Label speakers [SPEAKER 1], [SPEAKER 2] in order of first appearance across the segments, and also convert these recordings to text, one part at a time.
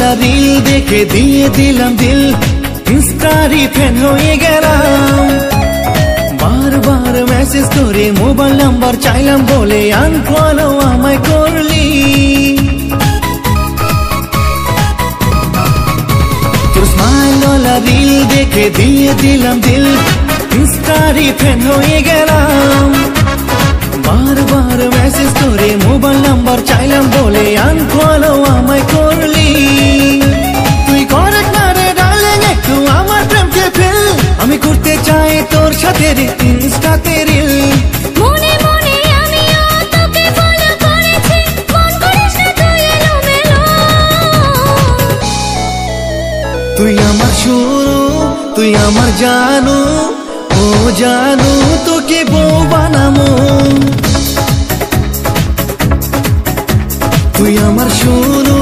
[SPEAKER 1] वाला रील देखे दिए दिलाम दिल इंस्टारी फैन হয়ে গেলাম बार बार मैसेज करे मोबाइल नंबर চাইলাম বলে আনফলো আমায় করলি তোর স্মাইল वाला रील देखे दिए दिलाम दिल इंस्टारी फैन হয়ে গেলাম बार बार मैसेज करे मोबाइल नंबर চাইলাম বলে আনফলো আমায় করলি তুই করেক্ট না রে ডার্লিং একটু আমার প্রেমকে ফেল আমি করতে চাই তোর সাথে ইনস্টাতে রিল
[SPEAKER 2] মনে মনে আমিও তোকে ফলো করেছি মন করিস না তুই এলোমেলো
[SPEAKER 1] তুই আমার শুরু তুই আমার জানু ও জানু তোকে বউ বানামু তুই আমার শুরু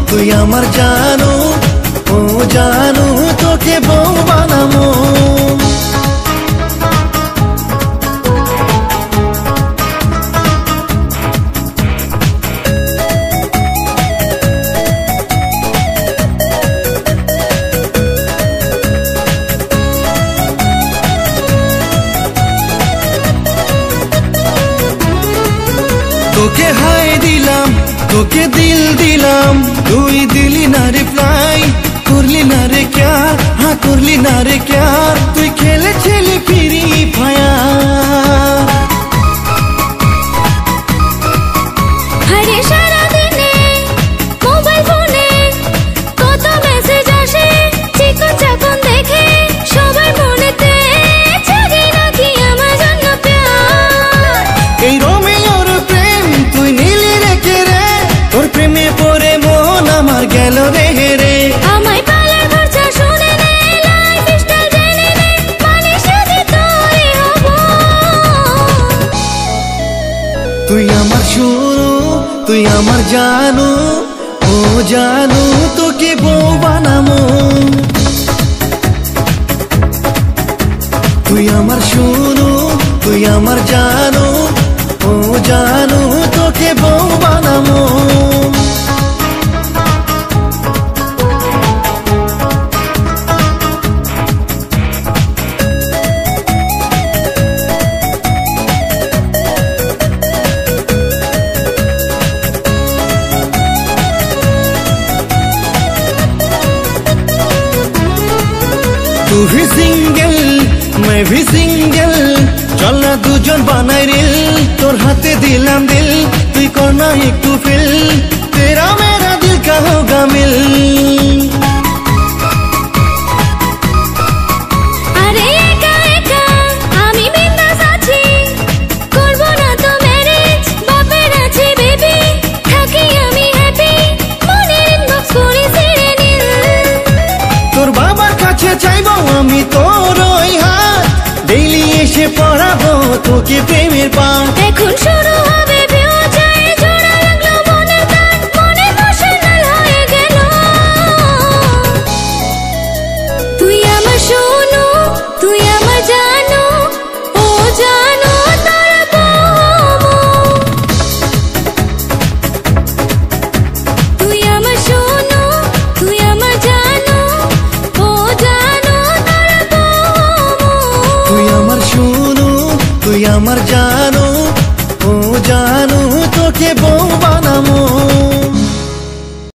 [SPEAKER 1] তুই আমার জানু ও জানু তোকে বউ বানামু তোকে হাই দিলাম তোকে দিল দিলাম তুই দিলি না রিপ্লাই করলি না রে ক্যার হ্যাঁ করলি না রে ক্যার তুই খেলেছিলি ফ্রি ফায়ার
[SPEAKER 2] আরে সারা দিনে মোবাইল ফোনে কত মেসেজ আসে চিকন চাকন দেখে সবার মনেতে জাগে নাকি আমার জন্য প্যার
[SPEAKER 1] এই রোমিওর প্রেম তুই নীলি রেখে রে তোর প্রেমে পড়ে মন আমার গেল রে রে
[SPEAKER 2] আমায় পালার খরচা শুনে নে লাইফ স্টাইল জেনে নে মানে সাথে তোরে হব
[SPEAKER 1] তুই আমার শুরু তুই আমার জানু ও জানু তোকে বউ বানামু তুই আমার শুরু তুই আমার জানু ও জানু তোকে বউ বানামু तू भी सिंगल मैं भी सिंगल चल ना দুজন বানাই রিল তোর হাতে দিলাম দিল তুই কর না একটু ফিল तेरा मेरा दिल का होगा मिल
[SPEAKER 2] আরে একা একা আমি বিন্দাস আছি করব না তো ম্যারেজ বাপের আছে বেবি থাকি আমি হ্যাপি মনের ইনবক্স করে ছেড়ে নিল
[SPEAKER 1] তোর বাবার কাছে চাইবো আমি তোর ওই হাত ডেইলি এসে পড়াবো তোকে প্রেমের পাঠ
[SPEAKER 2] এখন শুরু হবে বিউজায় জোড়া লাগলো মনের গান মনে ইমোশনাল হয়ে গেল তুই আমার শোনো তুই আমার জানো ও জানো তারা বউ তুই আমার শোনো তুই আমার জানো ও জানো তারা বউ
[SPEAKER 1] তুই আমার শুনু তুই আমার জানু ও জানু তোকে বউ বানা